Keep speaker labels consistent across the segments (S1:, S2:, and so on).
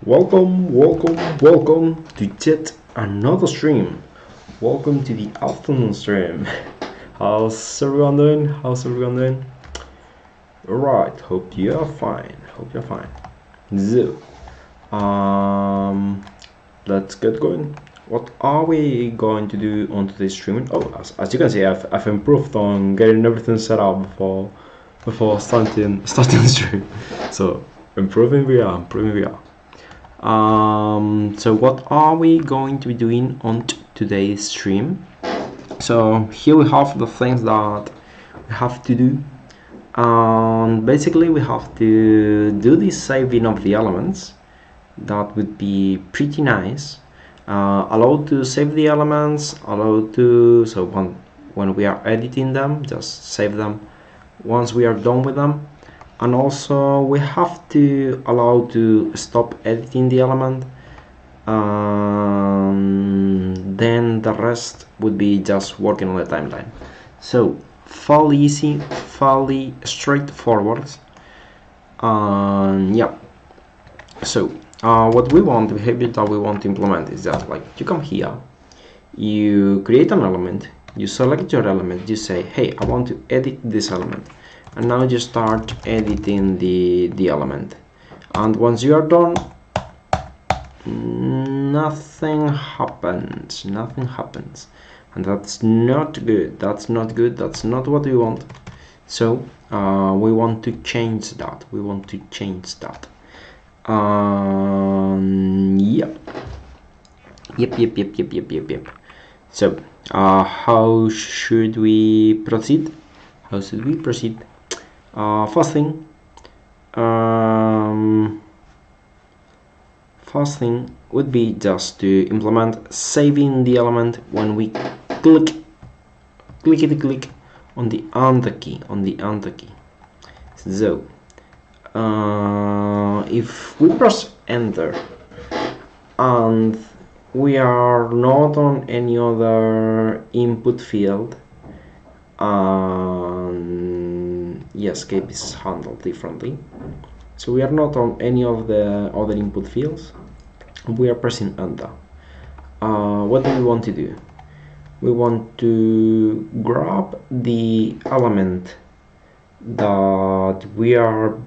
S1: Welcome to yet another stream. Welcome to the afternoon stream. How's everyone doing? Alright, hope you're fine. So, let's get going. What are we going to do on today's stream? Oh, as you can see, I've improved on getting everything set up before starting the stream. So, improving we are. So what are we going to be doing on today's stream? So here we have the things that we have to do, and basically we have to do the saving of the elements. That would be pretty nice. Allow to save the elements, so when we are editing them, just save them once we are done with them. And also we have to allow to stop editing the element, then the rest would be just working on the timeline. So fairly easy, fairly straightforward. Yeah, so what we want, the behavior that we want to implement is just like you come here, you create an element, you select your element, you say, hey, I want to edit this element, and now you start editing the element, and once you are done, nothing happens, and that's not good, that's not what we want. So we want to change that, yep. So how should we proceed? First thing would be just to implement saving the element when we click on the enter key. So if we press enter and we are not on any other input field, escape is handled differently. So we are not on any of the other input fields. We are pressing enter. What do we want to do? We want to grab the element that we are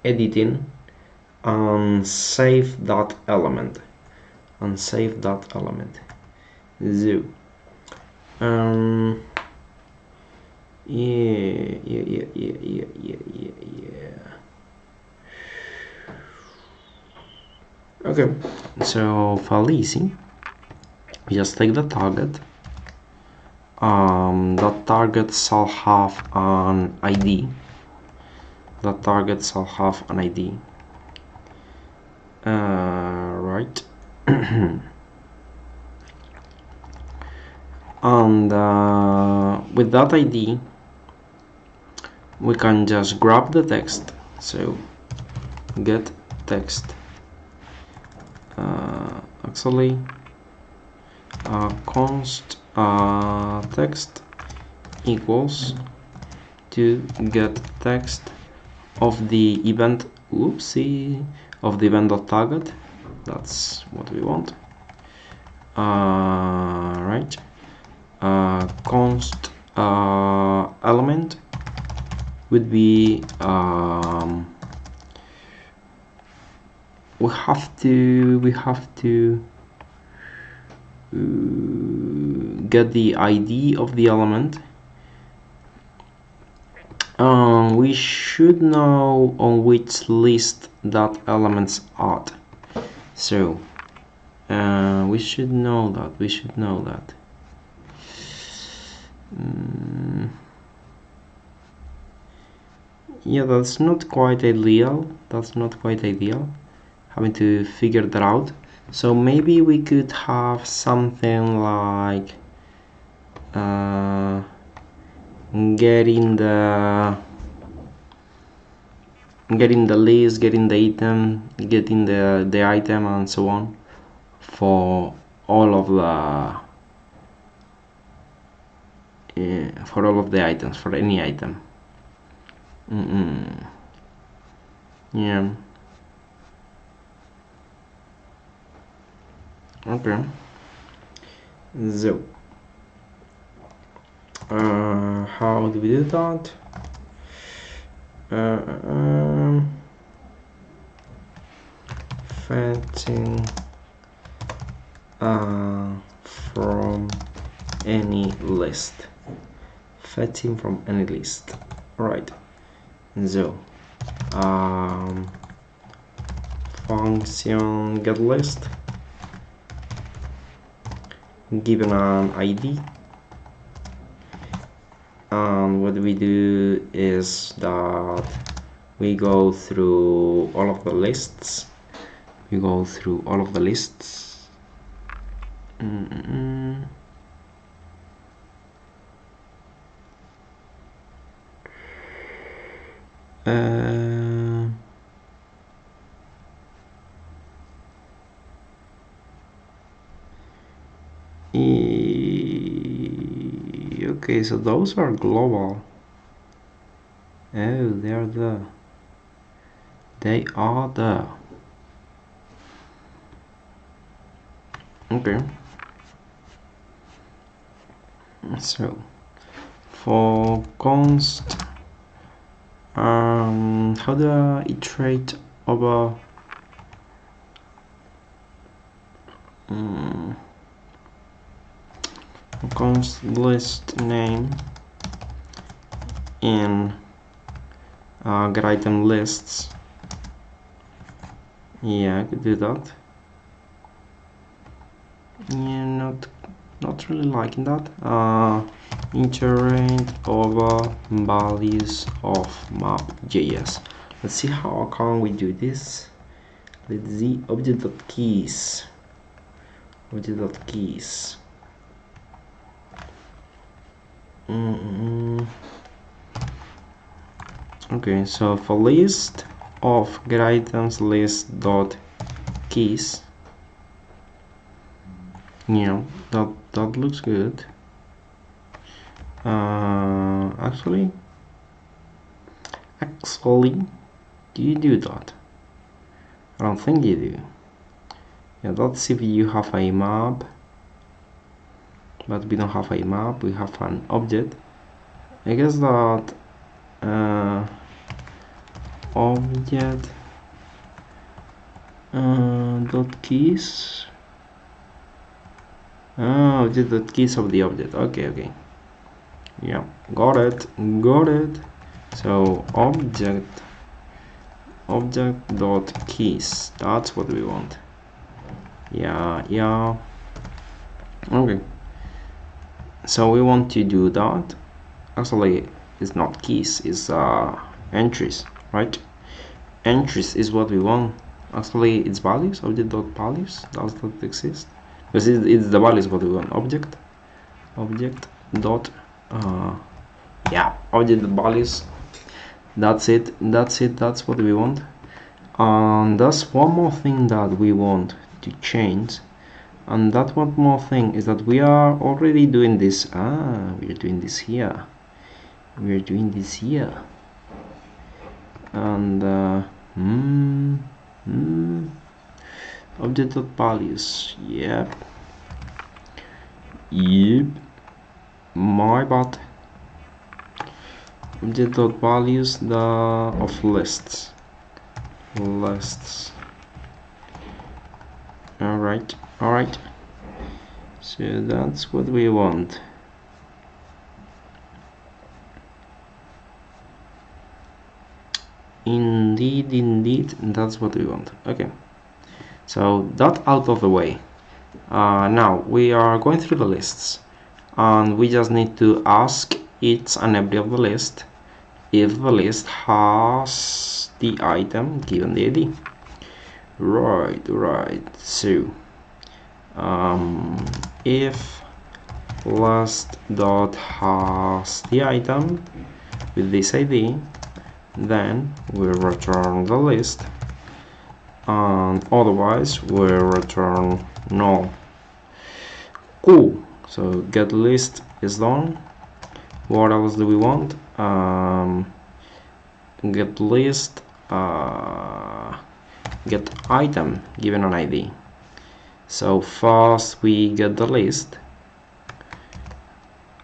S1: editing and save that element. So okay, so fairly easy. We just take the target. That target shall have an ID. Right. And with that ID we can just grab the text. So get text, actually const text equals to get text of the event event.target. That's what we want. Right. Const element would be we have to get the ID of the element. We should know on which list that element's at. So we should know that. Yeah, that's not quite ideal. Having to figure that out. So maybe we could have something like getting the list, getting the item, getting the item, and so on for all of the items, for any item. Yeah. Okay, so how do we do that? Fetching from any list. Fetching from any list. Right. So function get list given an ID, and what we do is that we go through all of the lists. Okay, so those are global. Oh, they are there. Okay, so for const how do I iterate over const list name in get item lists? Yeah, I could do that. Yeah, not really liking that. Iterate over values of map.js. Let's see how can we do this. Let's see object.keys. Okay, so for list of get items list dot keys, yeah, that looks good. Actually, do you do that? I don't think you do. Yeah, let's see if you have a map, but we don't have a map. We have an object. I guess that object dot keys. Object dot keys of the object. Okay. Yeah, got it. So object dot keys. That's what we want. Yeah. Okay. So we want to do that. Actually, it's not keys. It's entries, right? Entries is what we want. Actually, it's values. Object dot values. Does that exist? Because it's the values what we want. Object dot object values. That's it. That's what we want. And that's one more thing that we want to change. And that one more thing is that we are already doing this. We're doing this here. And object dot values. Yep. My bad. Object dot values of lists. All right. So that's what we want. Indeed, that's what we want. Okay, so that out of the way. Now we are going through the lists, and we just need to ask each and every of the list if the list has the item given the ID. Right. So if list dot has the item with this ID, then we'll return the list, and otherwise we'll return null. Cool. So get list is done. What else do we want? Get list get item given an ID. So first we get the list,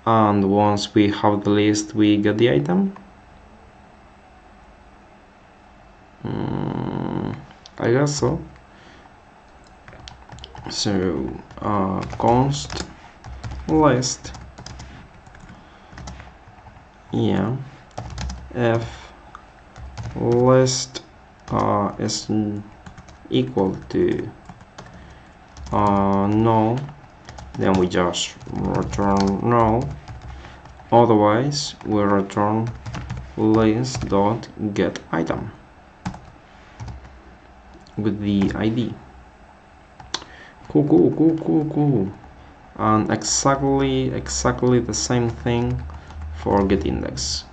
S1: and once we have the list we get the item. I guess so. So const list, yeah, if list is equal to null, then we just return null, otherwise we return list.getItem with the ID. Cool. And exactly the same thing for getIndex.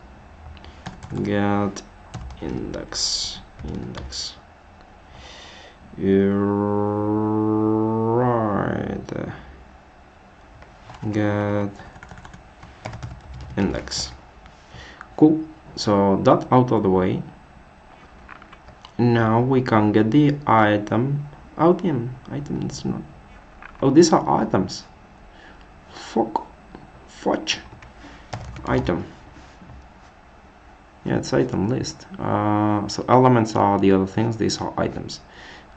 S1: GetIndex. Right. GetIndex. Cool. So that out of the way. Now we can get the item. It's not. Oh, these are items. Fudge. Item. Yeah, it's item list. So elements are the other things. These are items.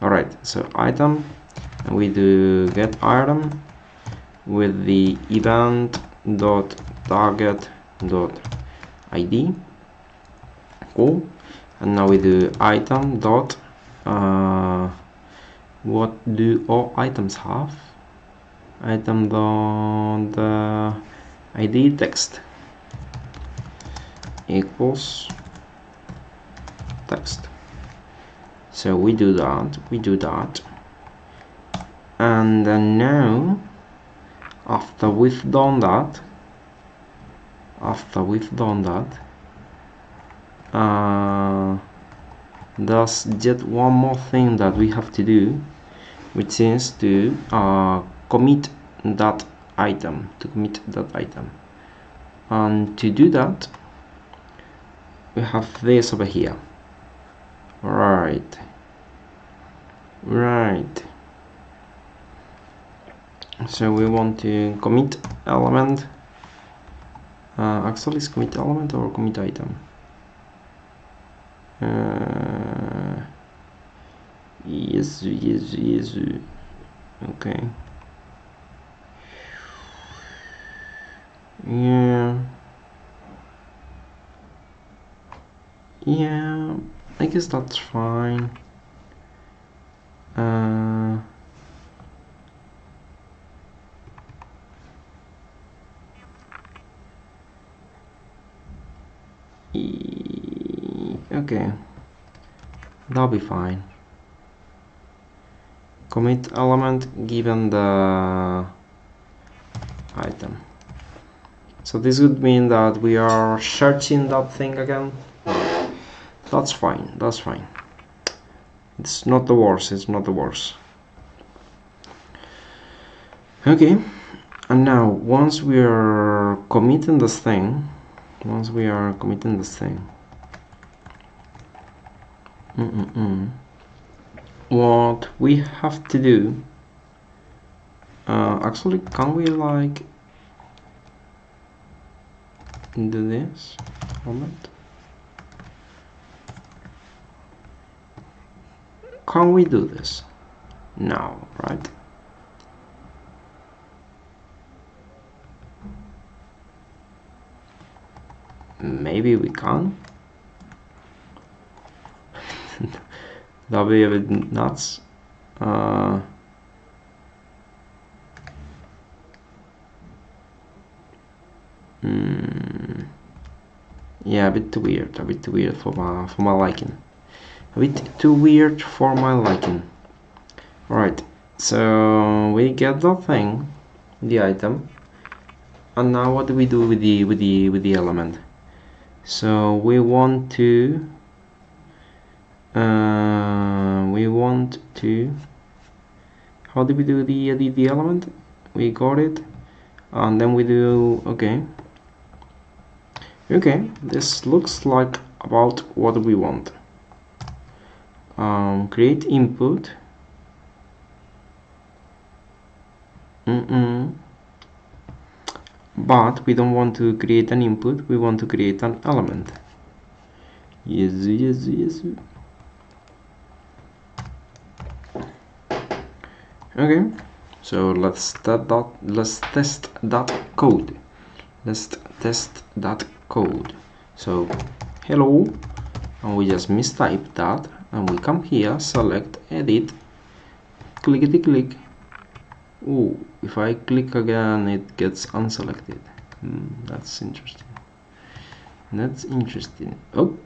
S1: All right. So item, and we do get item with the event.target.id. Cool. And now we do item dot. What do all items have? Item dot ID text equals text. So we do that, and then now after we've done that, there's just one more thing that we have to do, which is to commit that item, and to do that we have this over here. Right. So we want to commit element. Actually, it's commit element or commit item. Yes. Okay. Yeah, I guess that's fine. Okay, that'll be fine. Commit element given the item. So this would mean that we are searching that thing again. That's fine. It's not the worst. Okay, and now once we are committing this thing, what we have to do, actually, can we like do this? Moment. Can we do this now, right? Maybe we can. That'll be a bit nuts. Yeah, a bit too weird for my liking. Alright, so we get the thing, the item, and now what do we do with the element? So we want to how do we do the element? We got it, and then we do okay, this looks like about what we want. Create input, But we don't want to create an input, we want to create an element. Yes. Okay, so let's test that code. So hello, and we just mistype that, and we come here, select, edit, click. Oh, if I click again, it gets unselected. That's interesting. Oh,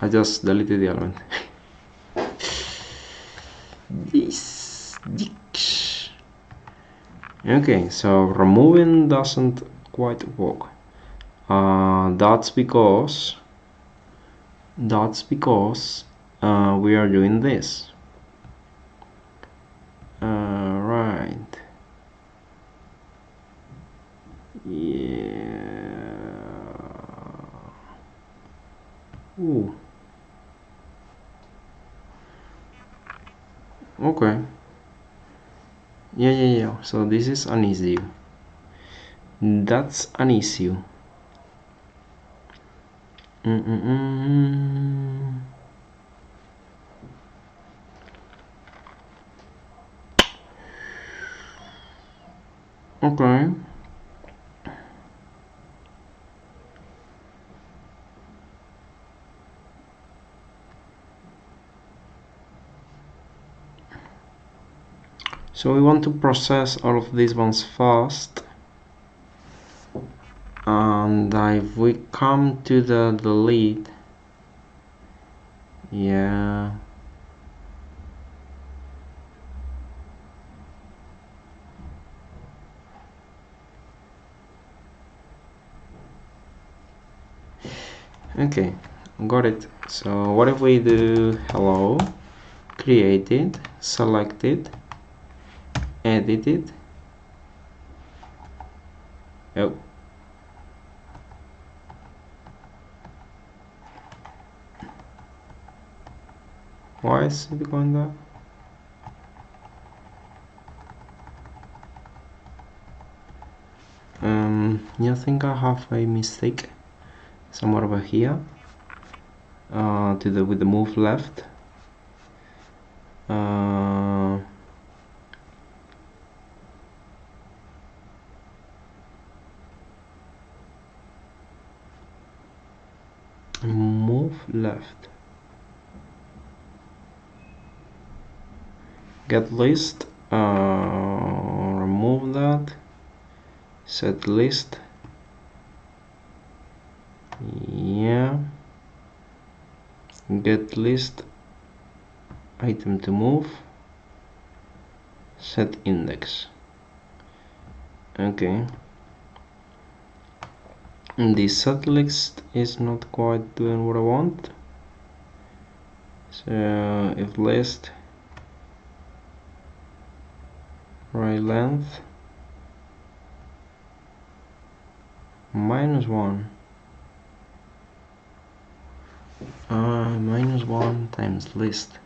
S1: I just deleted the element. This dicks. Okay, so removing doesn't quite work. That's because we are doing this. Right. Yeah. Ooh. Okay. Yeah. So this is an issue. That's an issue. Okay. So we want to process all of these ones fast. And if we come to the delete, yeah. Okay, got it. So what if we do hello, create it, select it, edit it. Oh. Why is it going there? Yeah, I think I have a mistake somewhere over here. With the move left. Move left. Get list. Remove that. Set list. Yeah. Get list. Item to move. Set index. Okay. The set list is not quite doing what I want. So if list right length -1 -1 times list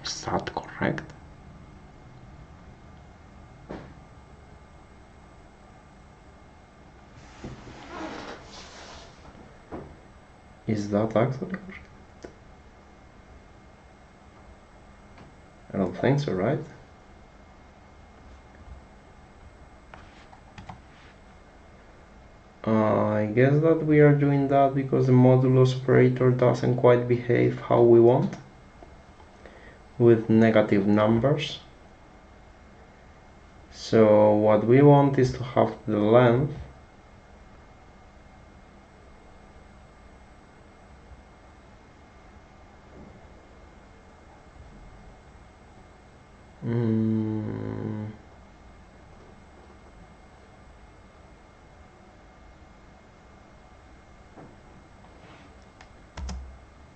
S1: is that correct? Is that actually correct? I don't think so, right? I guess that we are doing that because the modulus operator doesn't quite behave how we want with negative numbers. So what we want is to have the length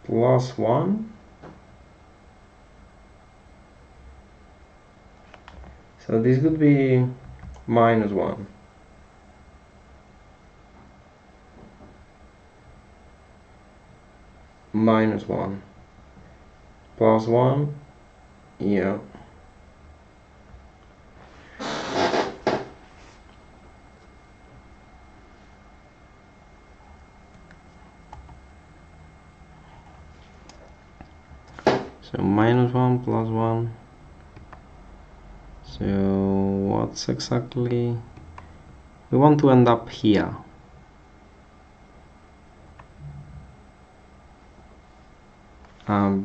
S1: +1 So this would be -1. -1 +1, yeah. So -1 +1. So what's exactly we want to end up here?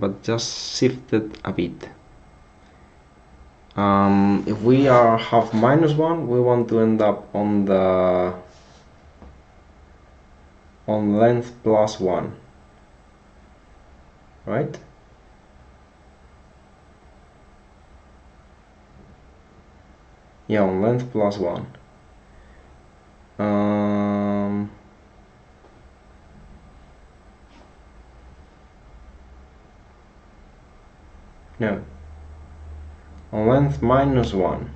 S1: But just shift it a bit. If we have -1, we want to end up on the length +1, right? Yeah, on length +1. No, on length -1.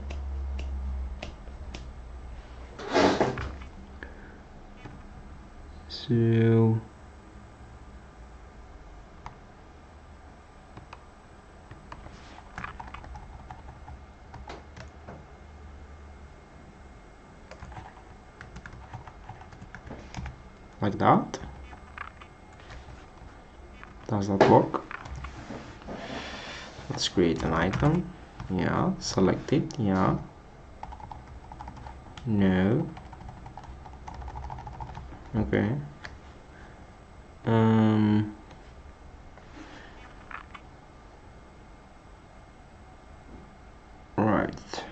S1: So like that. Does that work? Let's create an item. Yeah, select it. Yeah. No. Okay. Right.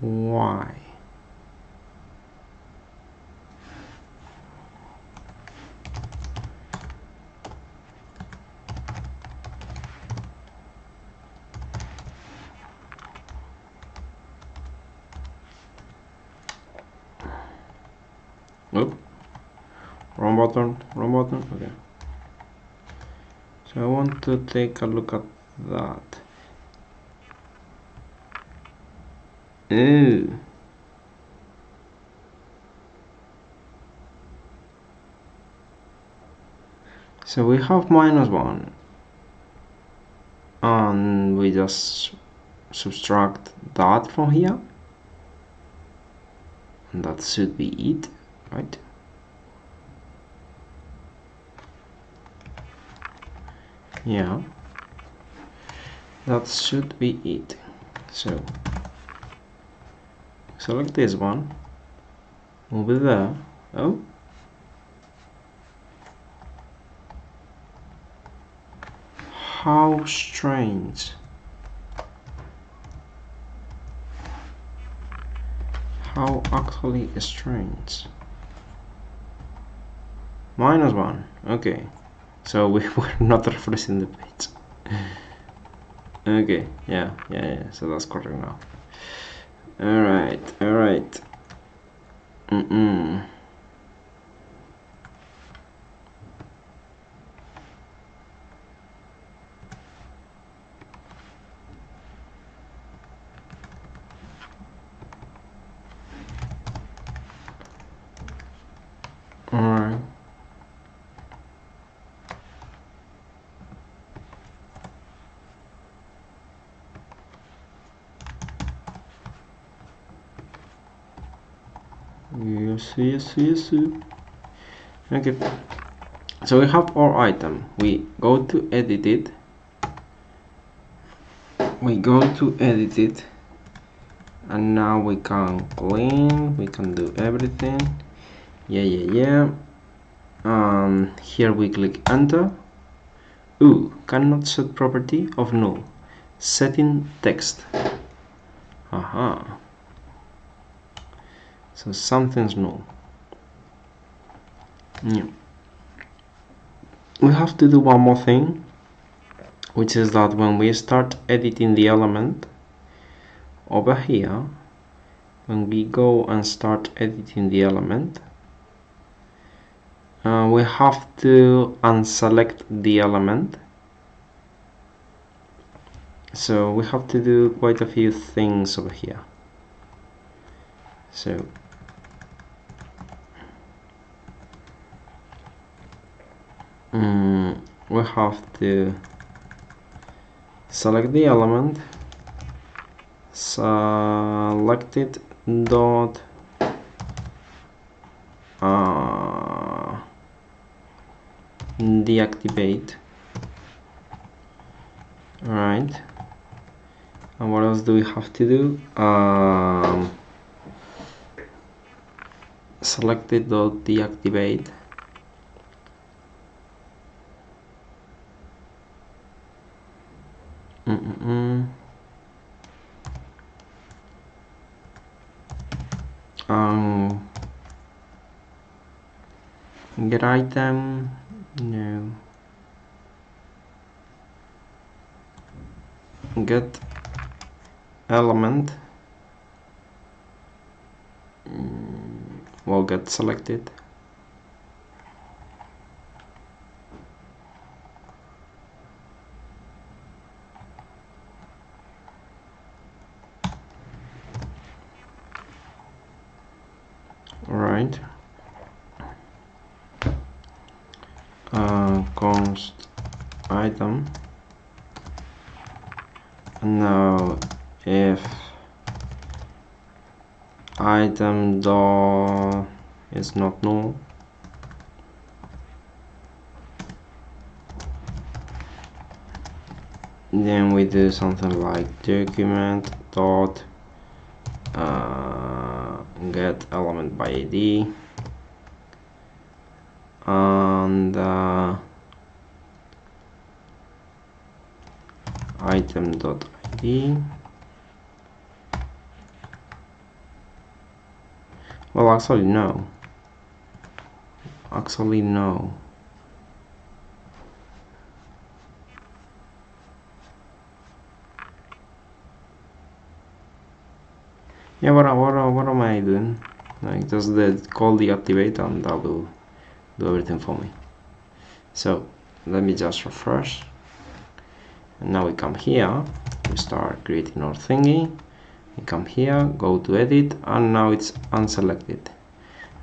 S1: Why? Oop. Wrong button. Okay. So I want to take a look at that. Ooh. So we have -1, and we just subtract that from here, and that should be it, right? Yeah, that should be it. So select this one, move it there. Oh, how strange. How actually strange. -1. Okay, so we were not refreshing the page. Okay, yeah, so that's correct now. Alright. Alright. Yes. Okay. So we have our item. We go to edit it. And now we can clean, we can do everything. Yeah. Here we click enter. Ooh, cannot set property of null. Setting text. Aha. So something's null. Yeah. We have to do one more thing, which is that when we start editing the element, over here, when we go and start editing the element, we have to unselect the element. So we have to do quite a few things over here. So we have to select the element, select it, dot deactivate. Right, and what else do we have to do? Select it, dot deactivate. Get item, no. Get element, will get selected. Right. Const item, and now if item dot is not null, then we do something like document dot get element by ID, and item dot ID. Well, actually no. Yeah, what am I doing? Like, just call deactivate and that will do everything for me. So let me just refresh, and now we come here, we start creating our thingy. We come here, go to edit, and now it's unselected.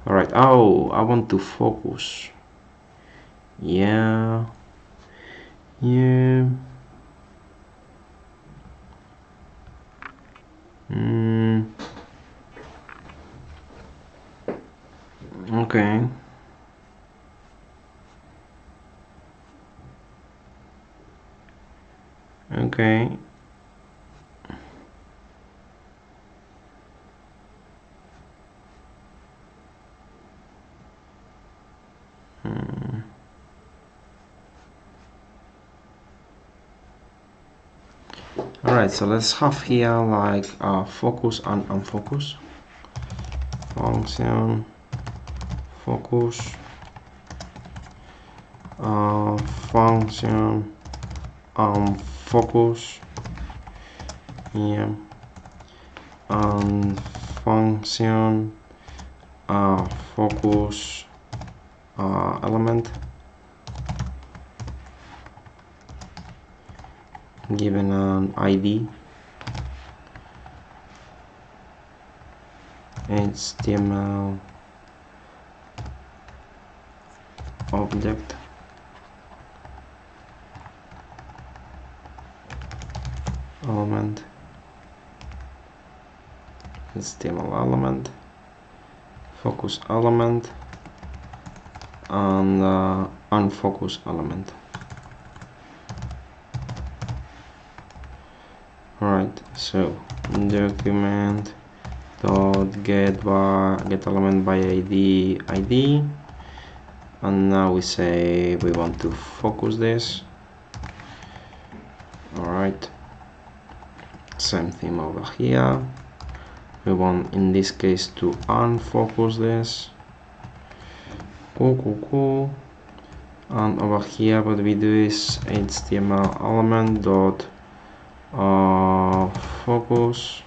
S1: Alright, oh, I want to focus. Yeah. Okay. Alright, so let's have here like focus and unfocus. Function focus, function focus, yeah, and function focus element given an ID, HTML object, element, HTML element, focus element, and unfocus element. Right, so document dot get element by ID, and now we say we want to focus this. Alright, same thing over here. We want in this case to unfocus this. Cool. And over here what we do is HTML element dot focus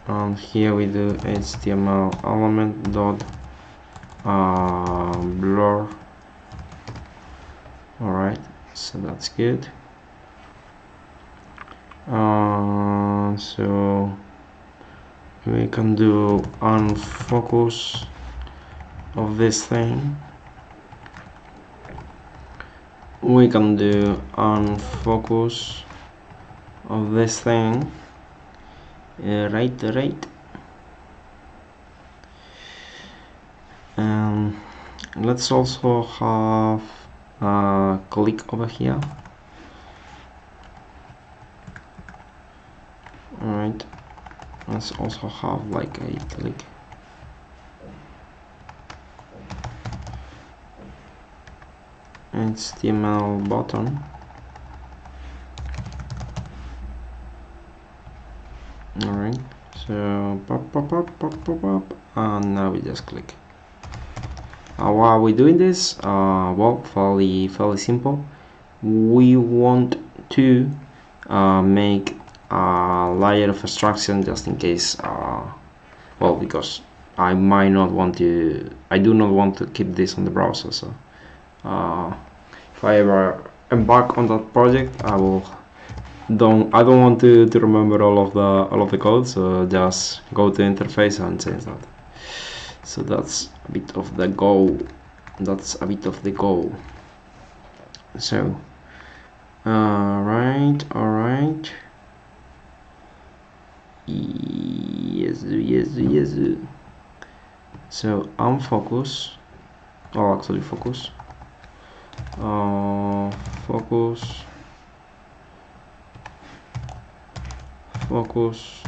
S1: and here we do HTML element dot blur. Alright, so that's good. So we can do unfocus of this thing. We can do unfocus of this thing. Right. Let's also have a click over here. Alright, let's also have like a click. HTML button. Alright, so pop, and now we just click. Why are we doing this? Well, fairly simple. We want to make a layer of abstraction just in case. Well, because I do not want to keep this on the browser. So if I ever embark on that project, I don't want to remember all of the code. So just go to interface and change that. So that's a bit of the goal. So alright. Yes. So unfocus, or actually focus. Focus.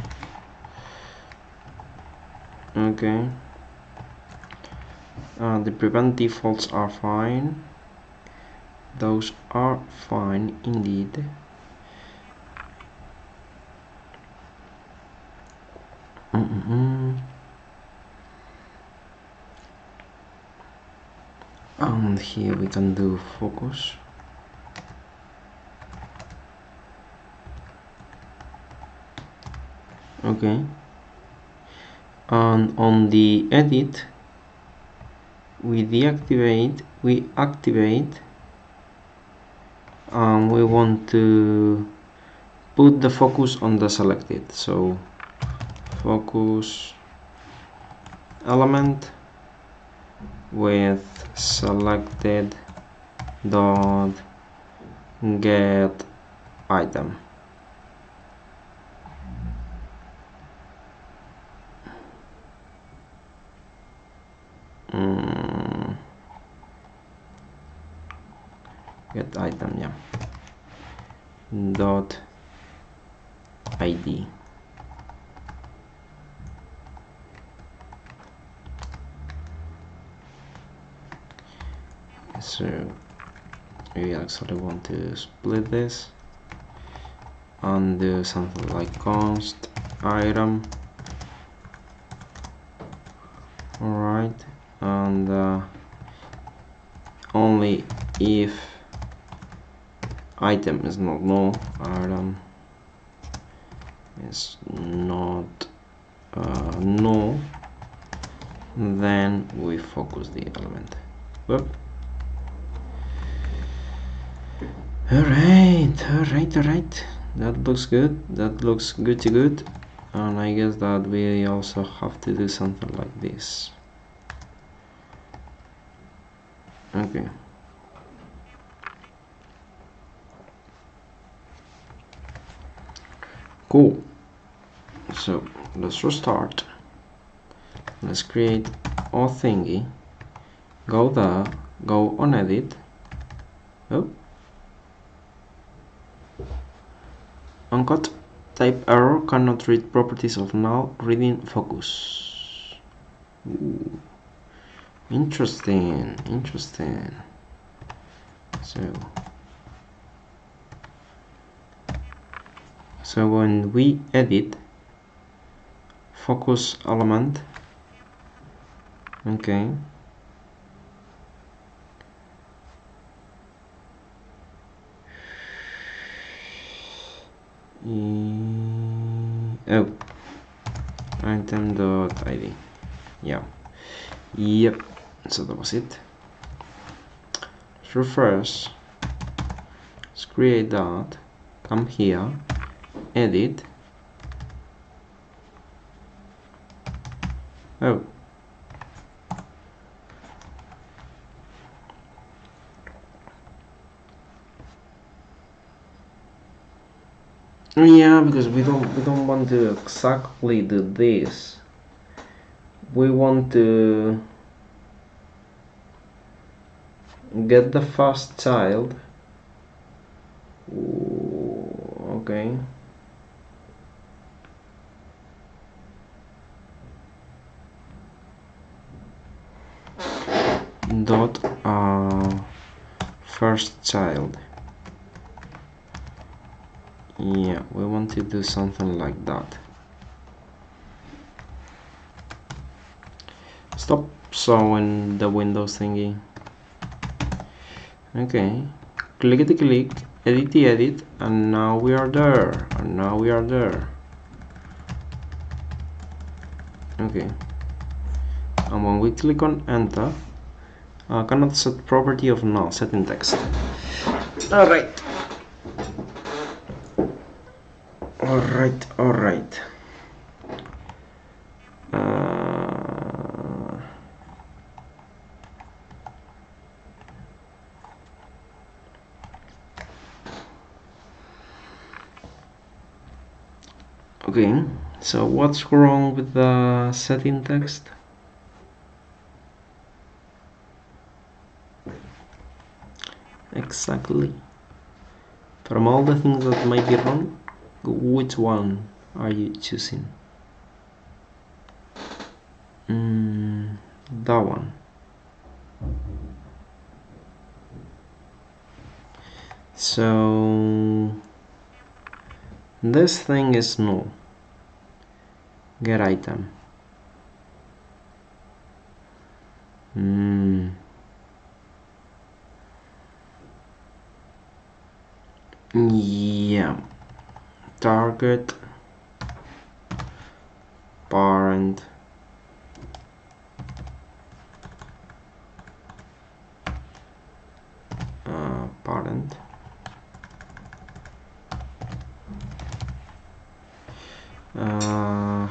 S1: Okay. The prevent defaults are fine. Those are fine indeed. And here we can do focus. Okay. And on the edit, we activate, and we want to put the focus on the selected. So focus element with selected dot get item. Get item, yeah, dot id. So we actually want to split this and do something like const item. Alright, and only if item is not null, item is not null, then we focus the element. Whoop. Alright. That looks good. That looks good. And I guess that we also have to do something like this. Okay. Cool. So let's restart. Let's create our thingy. Go there. Go on edit. Oh. Uncut. Type error, cannot read properties of null reading focus. Ooh. Interesting. So when we edit focus element, okay, oh, item.id. Yeah, yep, so that was it. Let's refresh. Let's create that, come here, edit. Oh, yeah, because we don't want to exactly do this. We want to get the first child. Ooh, okay. Dot first child. Yeah, we want to do something like that. Stop showing the Windows thingy. Okay, clickety click, edit, and now we are there. Okay, and when we click on enter, cannot set property of null, setting text. Alright. Okay, so what's wrong with the setting text? Exactly. From all the things that might be wrong, which one are you choosing? That one. So this thing is null. Get item. Yeah. Target parent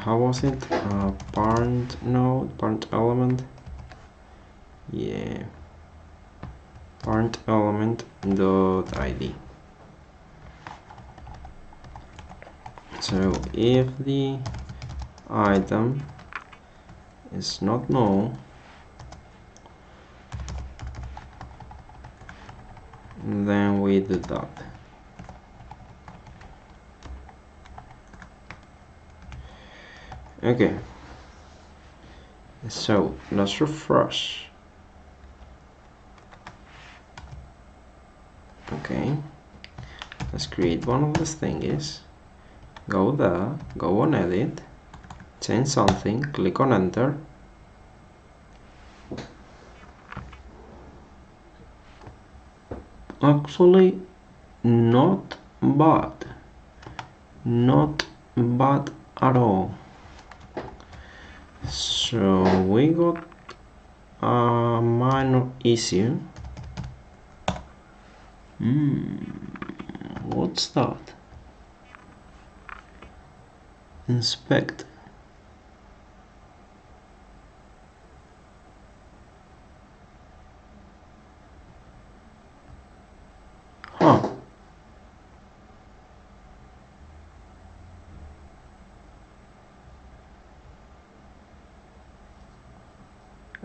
S1: how was it? Parent node, parent element. Yeah, parent element dot id. So if the item is not null, then we do that. Okay, so let's refresh. Okay, let's create one of these thingies. Go there, go on edit, change something, click on enter. Actually, not bad at all. So we got a minor issue. What's that? Inspect. Huh.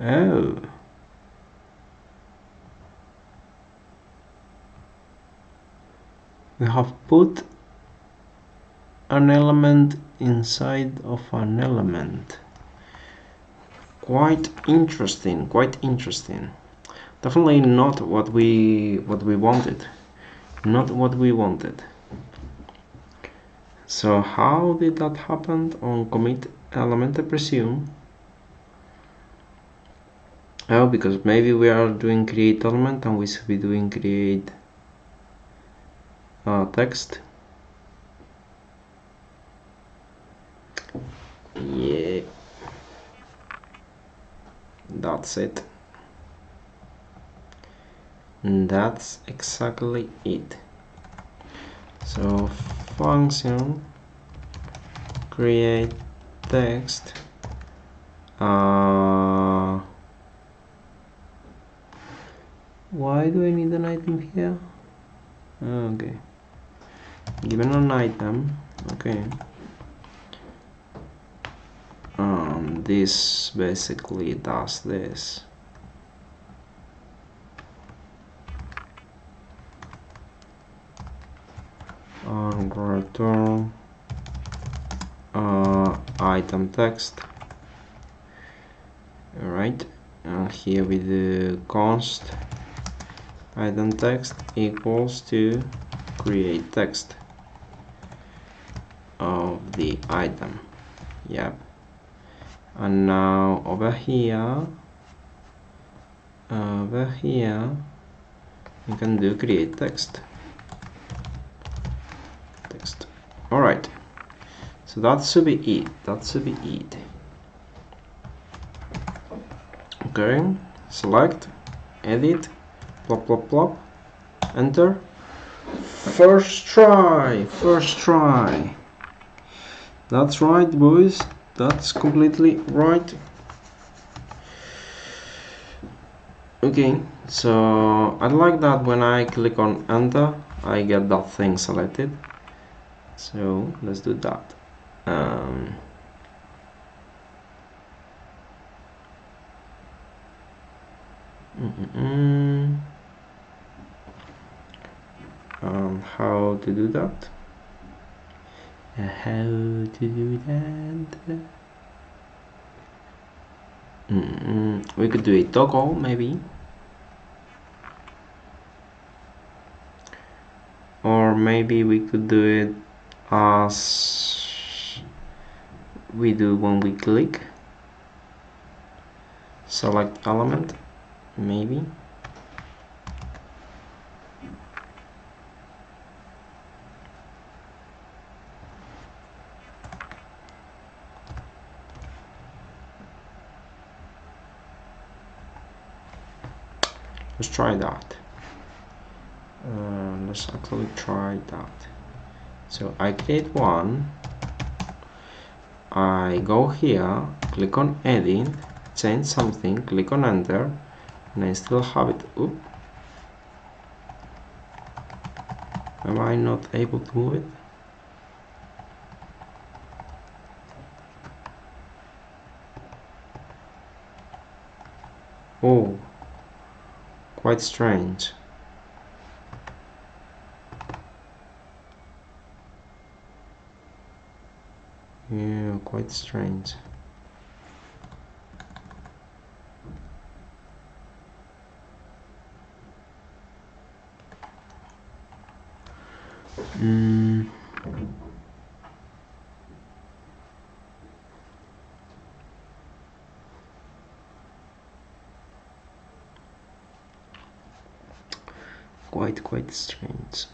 S1: Oh. We have put an element inside of an element. Quite interesting. Definitely not what we wanted. Not what we wanted. So how did that happen on commit element, I presume? Oh, because maybe we are doing create element and we should be doing create text. Yeah, that's it. And that's exactly it. So function create text. Why do I need an item here? Okay, given an item. Okay, this basically does this. Return item text. Alright, here we do const item text equals to create text of the item. Yep. And now over here you can do create text. Alright, so that should be it. Okay, select, edit, plop plop plop, enter. First try. That's right, boys, that's completely right. Okay, so I like that when I click on enter I get that thing selected, so let's do that. How to do that? We could do a toggle maybe, or maybe we could do it as we do when we click select element, maybe. Let's try that. Let's actually try that. So I create one, I go here, click on edit, change something, click on enter, and I still have it. Oop. Am I not able to move it? Oh, quite strange. Yeah, quite strange. Quite strange.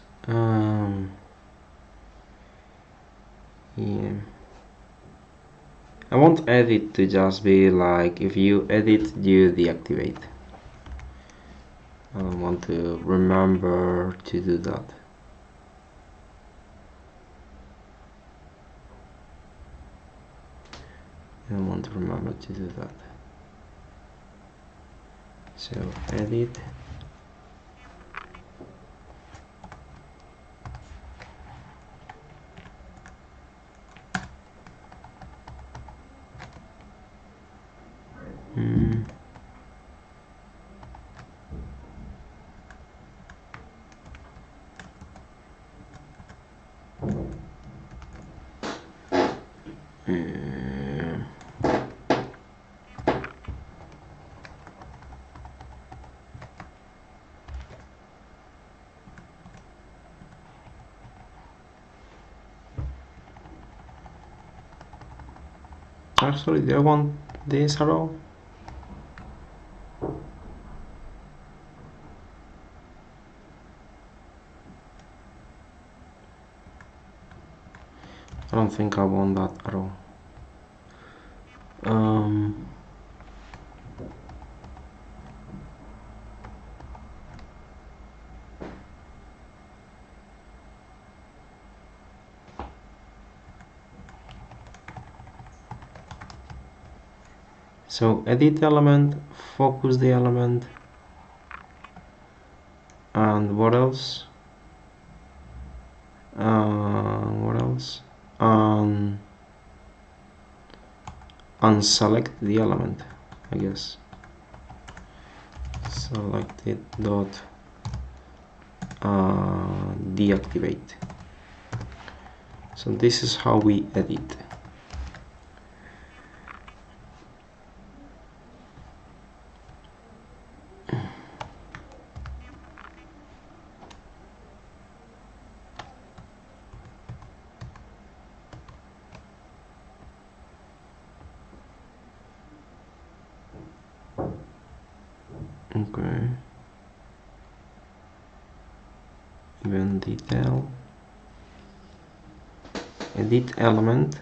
S1: Yeah, I want edit to just be like if you edit you deactivate. I don't want to remember to do that. I don't want to remember to do that. So edit. Actually, do I want this at all? I don't think I want that at all. So edit element, focus the element, and what else? What else? Unselect the element, I guess. Select it dot deactivate. So this is how we edit. Okay. Event detail. Edit element.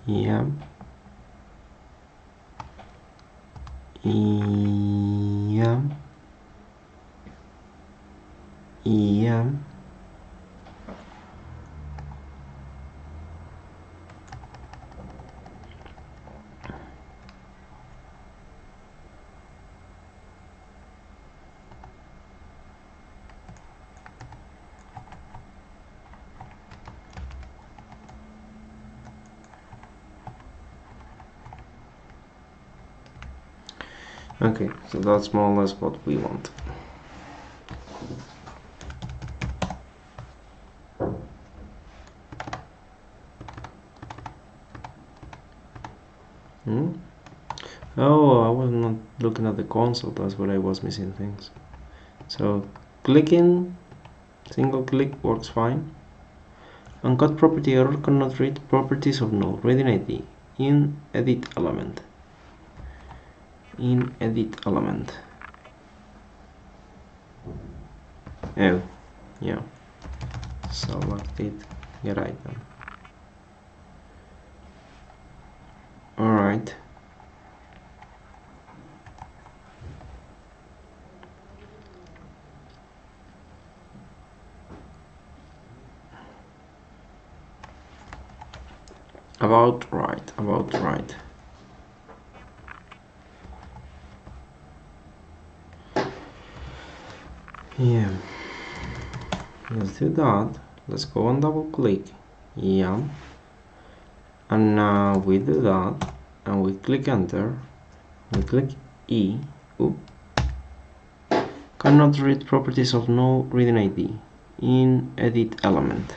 S1: Yeah. Yeah. Yeah. Okay, so that's more or less what we want. Oh, I was not looking at the console, that's where I was missing things. So clicking, single click works fine. Uncaught property error cannot read properties of node reading ID in edit element. In edit element. Oh, yeah. Select it, get item. Alright. About right, about right. Yeah. Let's do that. Let's go and double click. Yeah. And now we do that and we click enter. We click E. Oop. Cannot read properties of no reading ID in edit element.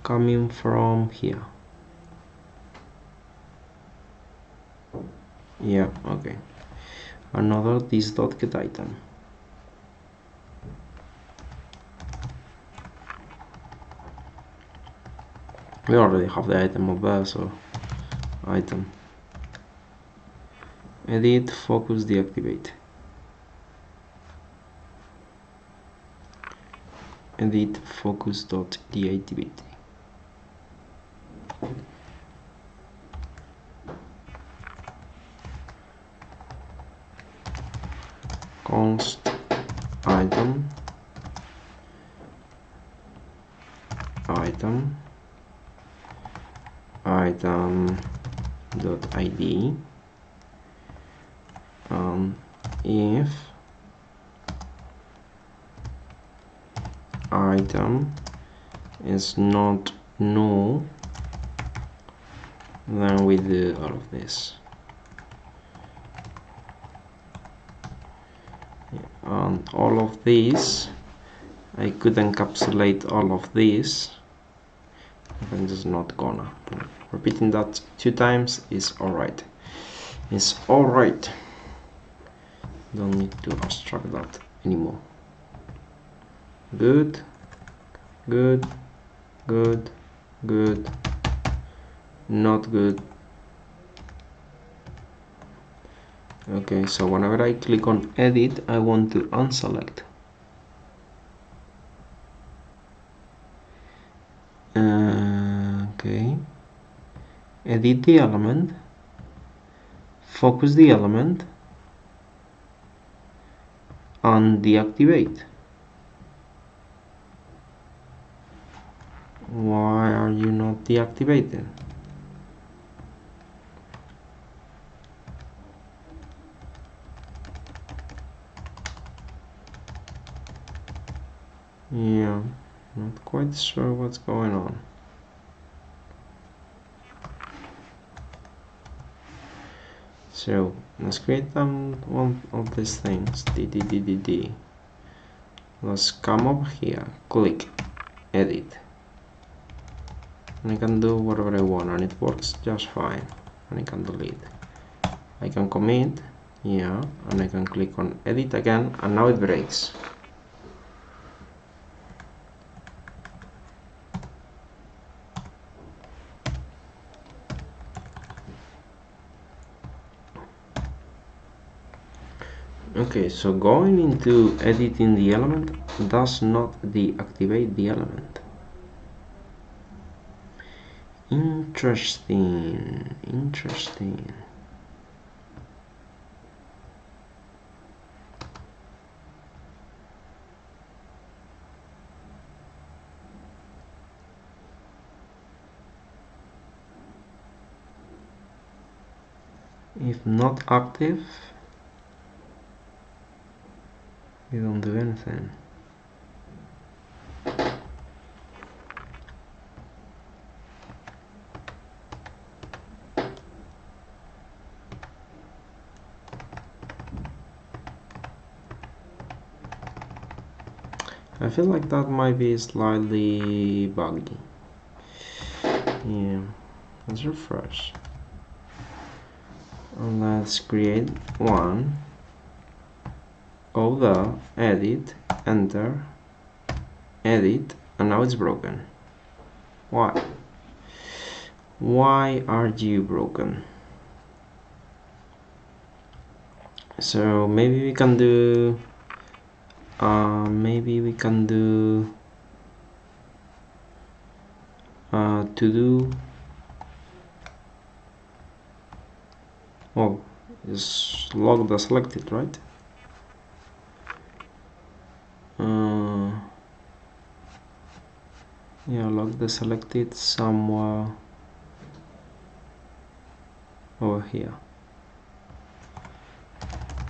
S1: Coming from here. Yeah, okay. Another this dot get item. We already have the item up there, so item. Edit, focus, deactivate. Edit, focus dot deactivate. Const item item dot id if item is not null, then we do all of this. And all of this, I could encapsulate all of this. I'm just not gonna. Repeating that 2 times is alright. It's alright. Don't need to abstract that anymore. Good, good, good, good, not good. Okay, so whenever I click on edit, I want to unselect. Okay, edit the element, focus the element, and deactivate. Why are you not deactivated? Yeah, not quite sure what's going on. So let's create one of these things. D. Let's come over here, click edit, and I can do whatever I want, and it works just fine. And I can delete. I can commit, yeah, and I can click on edit again, and now it breaks. Okay, so going into editing the element does not deactivate the element. Interesting. If not active, you don't do anything. I feel like that might be slightly buggy. Yeah, let's refresh. And let's create one. Go there, edit, enter, edit, and now it's broken. Why? Why are you broken? So maybe we can do to do, oh, just log the selected, right? Yeah, log the selected somewhere over here.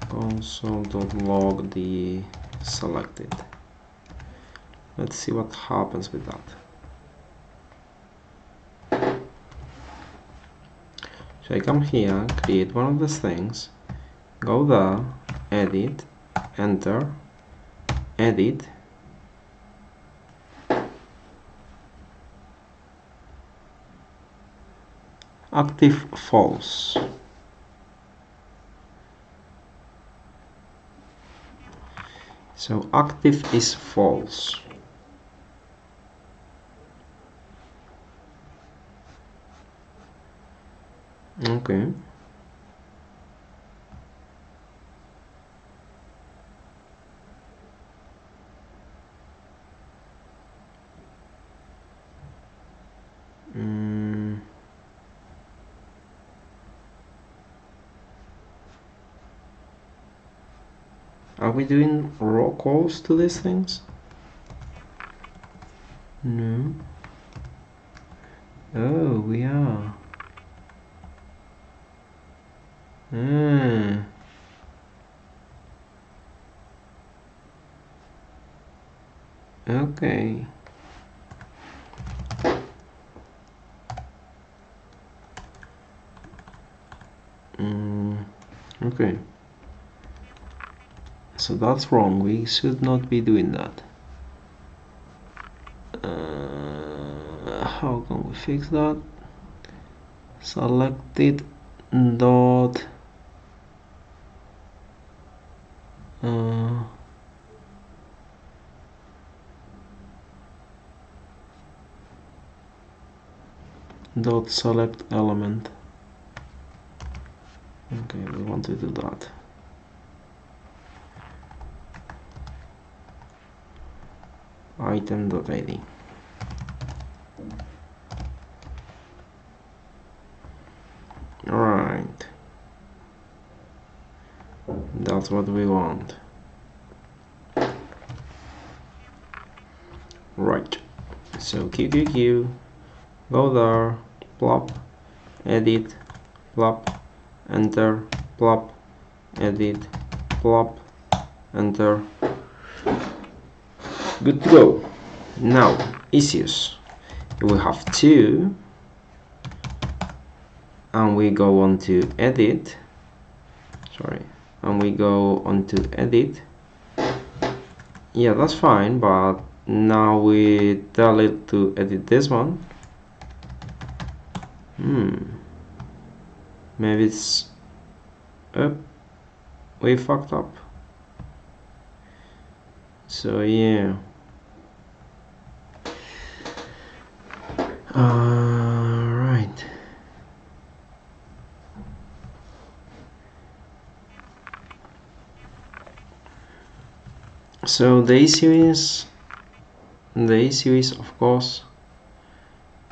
S1: Console.log the selected. Let's see what happens with that. So I come here, create one of these things, go there, edit, enter, edit, active false. So active is false. Okay. Are we doing raw calls to these things? No. Oh, we are. Okay. Okay. So that's wrong. We should not be doing that. How can we fix that? Selected dot dot select element. Okay, we want to do that. Item.id. Alright, that's what we want. Right, so QQQ, go there, plop, edit, plop, enter, plop, edit, plop, enter. good to go. Now issues, we have 2 and we go on to edit, and we go on to edit. Yeah, that's fine, but now we tell it to edit this one. Maybe it's we fucked up. So yeah. Right. So the issue is of course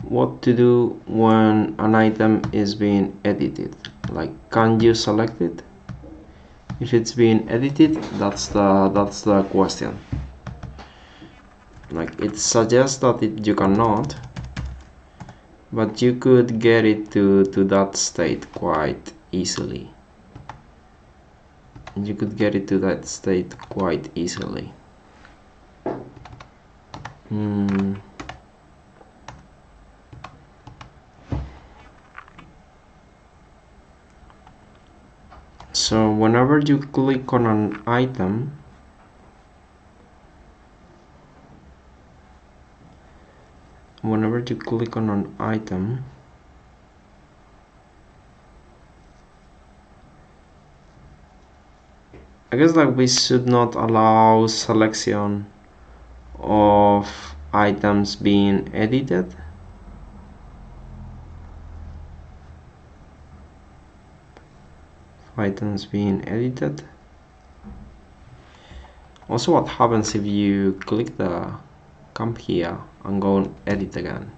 S1: what to do when an item is being edited. Like, can you select it? If it's being edited, that's the question. Like, it suggests that you cannot, but you could get it to that state quite easily. You could get it to that state quite easily. So whenever you click on an item, I guess like we should not allow selection of items being edited. Also, what happens if you click the camp here and go and edit again?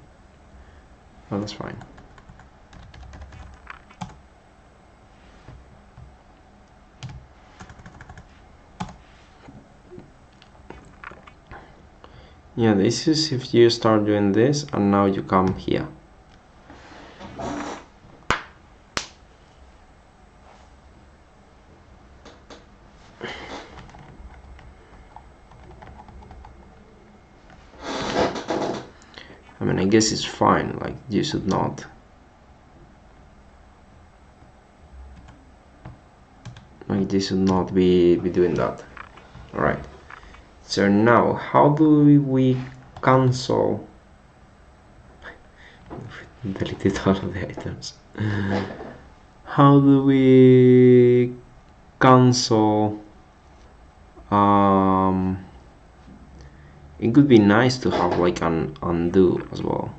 S1: Oh, that's fine. Yeah, this is if you start doing this and now you come here. I mean, I guess it's fine, like you should not. Like, you should not be doing that. Alright. So now, how do we cancel? Deleted all of the items. How do we cancel? It could be nice to have like an undo as well.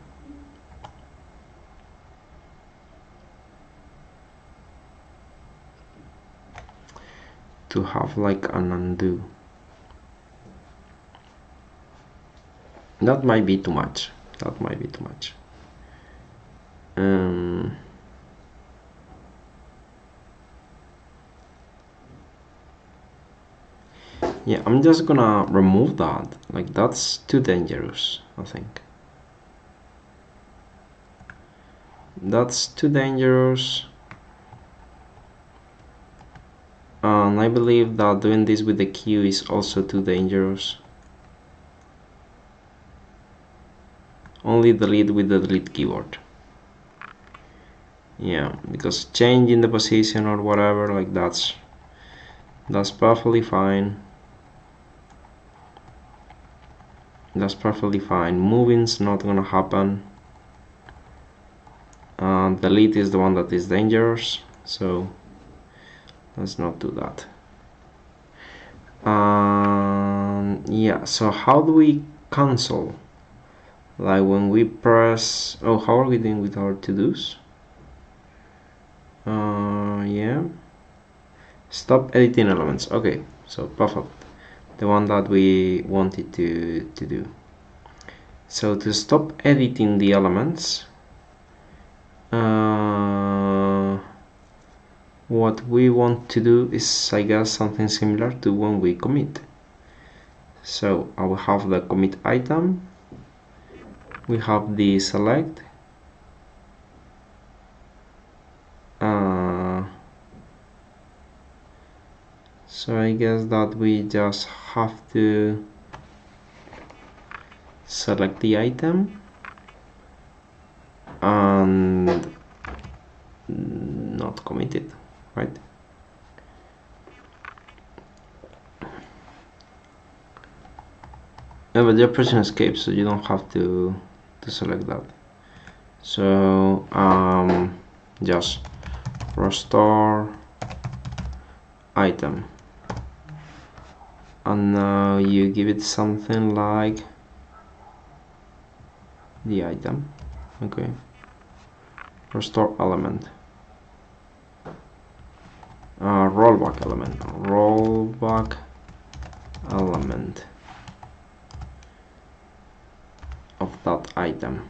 S1: To have like an undo. That might be too much. Yeah, I'm just gonna remove that. Like, that's too dangerous, I think. That's too dangerous. And I believe that doing this with the Q is also too dangerous. Only delete with the delete keyboard. Yeah, because changing the position or whatever, like that's perfectly fine. Moving's not gonna happen. Delete is the one that is dangerous, so let's not do that. Yeah, so how do we cancel? Like when we press, how are we doing with our to-dos? Yeah, stop editing elements. Okay, so perfect, the one that we wanted to do. So to stop editing the elements, what we want to do is, I guess, something similar to when we commit. So I will have the commit item, we have the select, so I guess that we just have to select the item and not committed, right? Yeah, but the operation escapes, so you don't have to select that. So just restore item, and now you give it something like the item. Okay, restore element, rollback element of that item.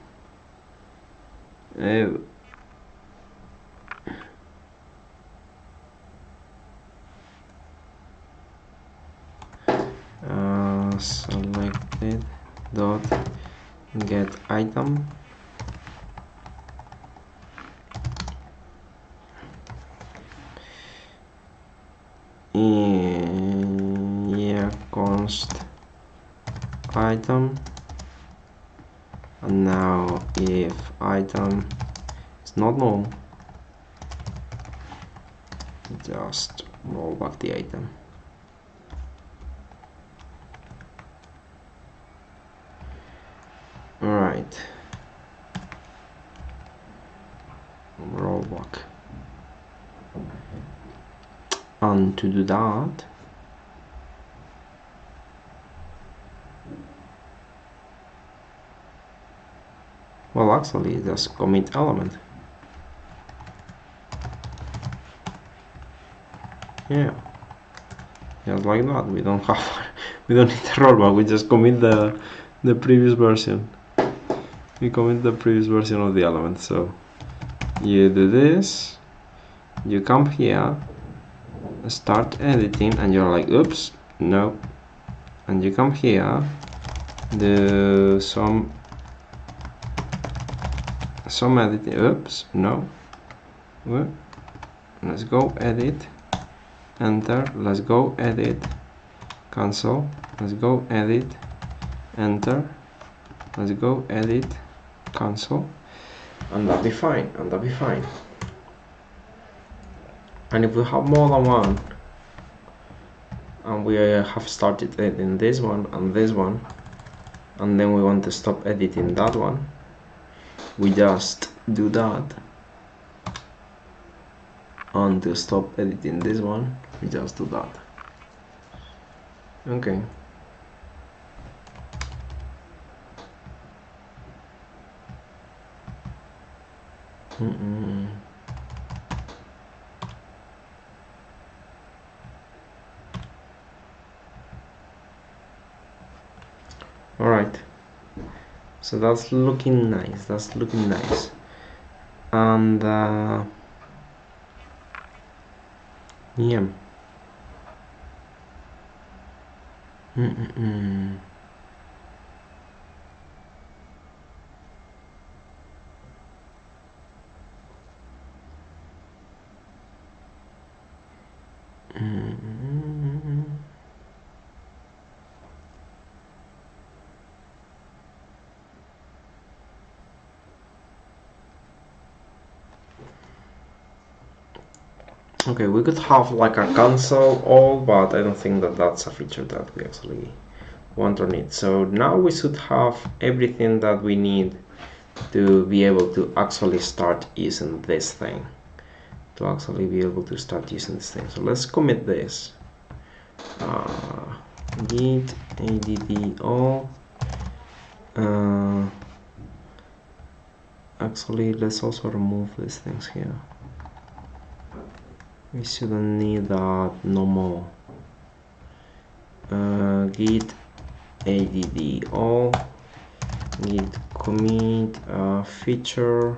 S1: Selected dot get item, yeah, const item, and now if item is not null, just roll back the item. Alright, roll back, and to do that well, actually just commit element. Yeah, just like that. We don't need a rollback, we just commit the previous version. We commit the previous version of the element. So you do this, you come here, start editing, and you're like, oops, no. And you come here, do some editing, oops, no. Let's go edit, enter, let's go edit, cancel, let's go edit, enter, let's go edit, cancel, and that'll be fine, and if we have more than one, and we have started editing this one and this one, and then we want to stop editing that one, we just do that, and to stop editing this one, we just do that. Okay. All right, so that's looking nice, and yeah. Okay, we could have like a cancel all, but I don't think that that's a feature that we actually want or need. So now we should have everything that we need to be able to actually start using this thing. So let's commit this. Git add all. Actually, let's also remove these things here. We shouldn't need that no more. Git add all, git commit feature,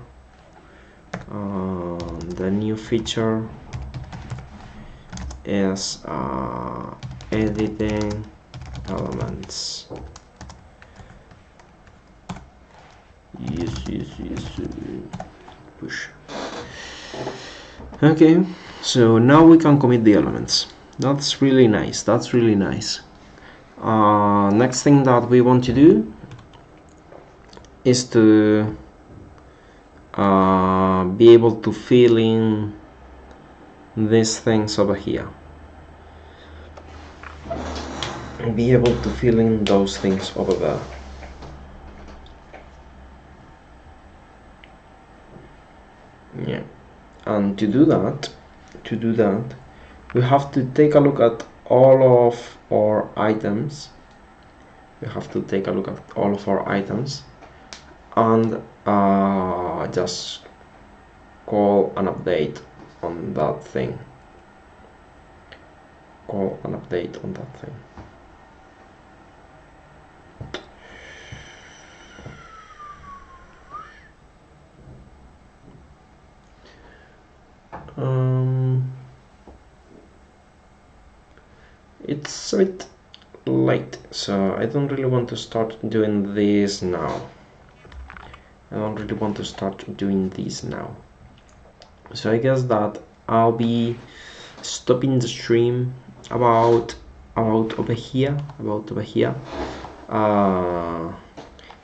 S1: the new feature is editing elements. Yes, push. Okay, so now we can commit the elements. That's really nice. Next thing that we want to do is to be able to fill in these things over here. Be able to fill in those things over there. Yeah, and to do that, we have to take a look at all of our items. We have to take a look at all of our items and just call an update on that thing. Call an update on that thing. It's a bit late, so I don't really want to start doing this now. So I guess that I'll be stopping the stream about over here.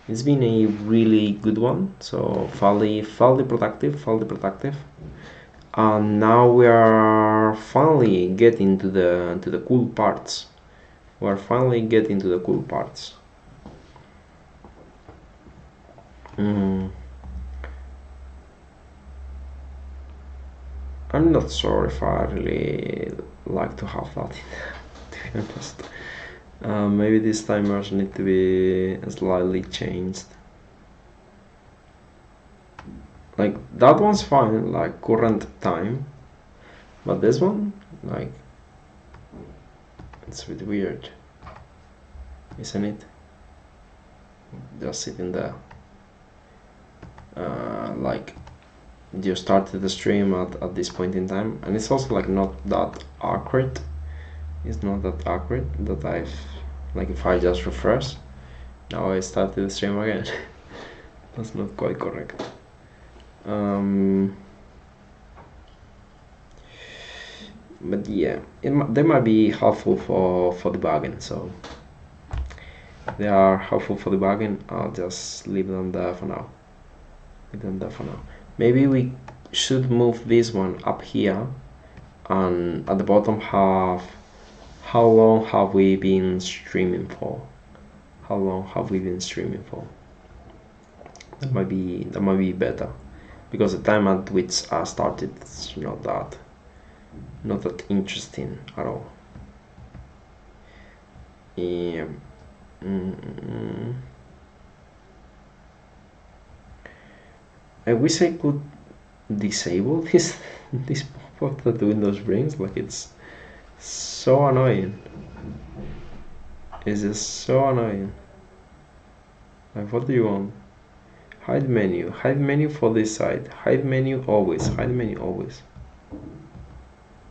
S1: It's been a really good one, so fairly productive. And now we are finally getting to the cool parts. I'm not sure if I really like to have that, to be honest. Maybe these timers need to be slightly changed. Like that one's fine, like current time, but this one, like, it's a bit weird, isn't it? Just sitting there. Like you started the stream at this point in time, and it's also like not that accurate. It's not that accurate that I've, like, if I just refresh, now I started the stream again. That's not quite correct. But yeah, they might be helpful for debugging, so they are helpful for debugging. I'll just leave them there for now. Maybe we should move this one up here, and at the bottom have how long have we been streaming for. That might be better, because the time at which I started is not that interesting at all. Yeah. I wish I could disable this pop-up that Windows brings. Like, it's so annoying. It's just so annoying. Like, what do you want? Hide menu for this side. Hide menu always.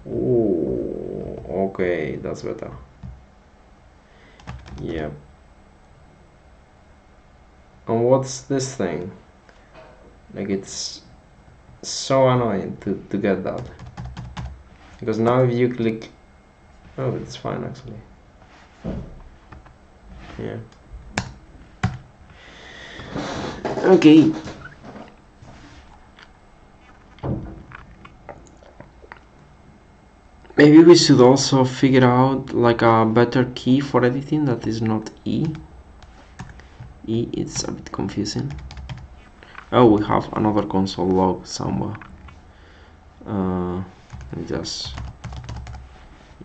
S1: Oh, okay, that's better. Yeah. And what's this thing? Like, it's so annoying to get that, because now if you click, oh, it's fine actually. Yeah. Okay. Maybe we should also figure out like a better key for editing that is not E. It's a bit confusing. Oh, we have another console log somewhere. Let me just,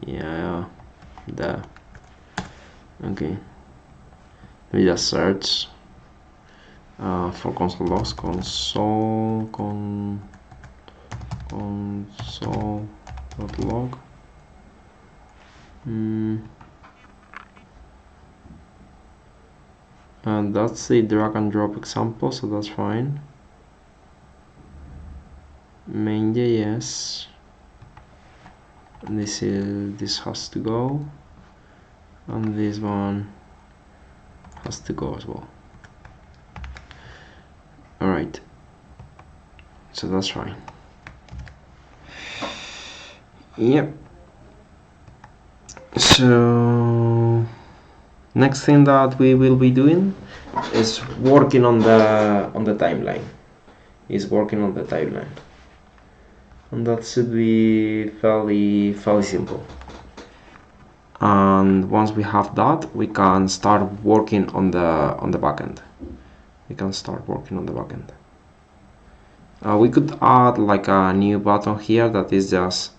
S1: yeah, there. Okay. Let me just search for console logs. Console.log. And that's the drag and drop example, so that's fine. Main.js. This has to go, and this one has to go as well. All right, so that's fine. Yep. So Next thing that we will be doing is working on the timeline. And that should be fairly simple. And once we have that, we can start working on the backend. We could add like a new button here that is just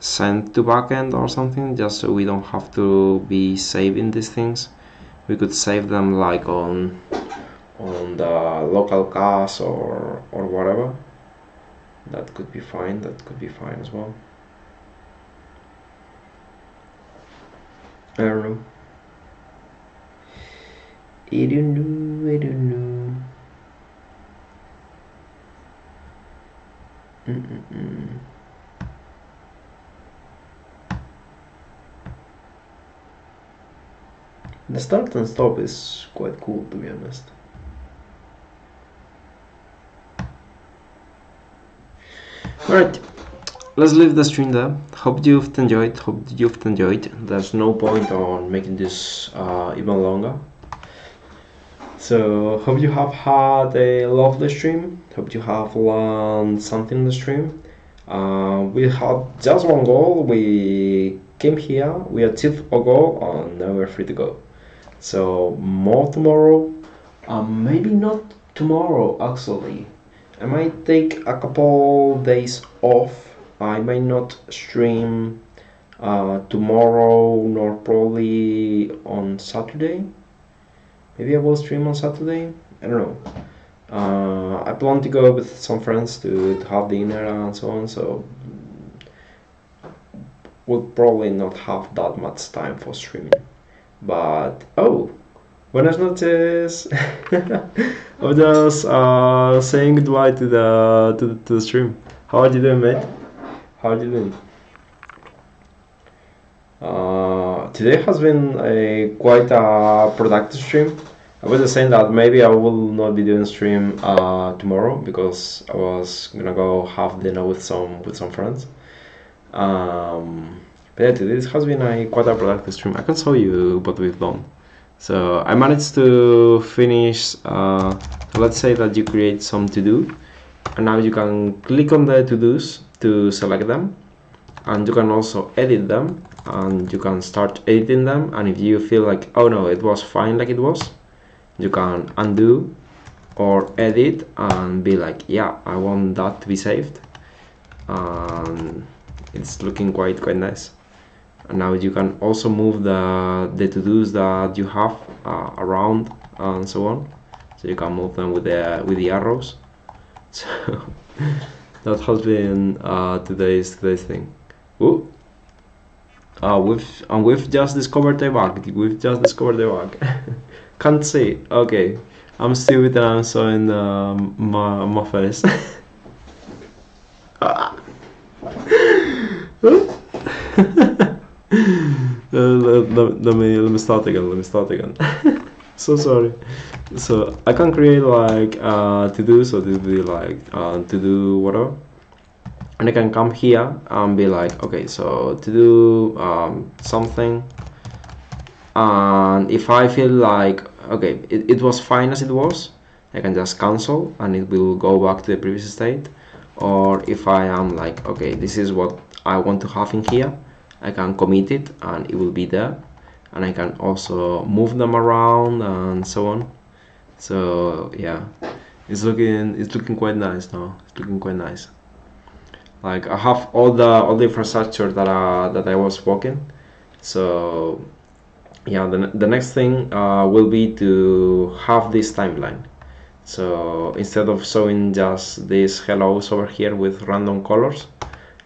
S1: send to backend or something, just so we don't have to be saving these things. We could save them like on the local cache or whatever. That could be fine as well. I don't know. The start and stop is quite cool, to be honest. Alright, let's leave the stream there. Hope you've enjoyed. There's no point on making this even longer. So hope you have had a lovely stream. Hope you have learned something in the stream. We had just one goal. We came here, we achieved a goal, and now we're free to go. So more tomorrow. Maybe not tomorrow actually. I might take a couple days off. I might not stream tomorrow, nor probably on Saturday. Maybe I will stream on Saturday. I don't know. I plan to go with some friends to have dinner and so on. So we'll probably not have that much time for streaming. But buenas noches. I'm just saying goodbye to the stream. How are you doing, mate? How are you doing? Today has been quite a productive stream. I was just saying that maybe I will not be doing stream tomorrow because I was gonna go have dinner with some friends. But yeah, today has been quite a productive stream. I can show you what we've done. So I managed to finish. So let's say that you create some to do, and now you can click on the to dos to select them, and you can also edit them, and you can start editing them. And if you feel like, oh no, it was fine like it was, you can undo or edit and be like, yeah, I want that to be saved. And it's looking quite nice. And now you can also move the to-dos that you have around and so on. So you can move them with the arrows. So that has been today's thing. Ooh. We've just discovered a bug. Can't see. Okay. I'm stupid and I'm showing my face. Let me start again. So sorry. So I can create like to do, so this will be like to do whatever, and I can come here and be like, okay, so to do something, and if I feel like okay, it was fine as it was, I can just cancel and it will go back to the previous state. Or if I am like, okay, this is what I want to have in here, I can commit it and it will be there, and I can also move them around and so on. So yeah, it's looking quite nice now. It's looking quite nice. Like I have all the infrastructure that I was working. So yeah, the next thing will be to have this timeline. So instead of showing just these hellos over here with random colors,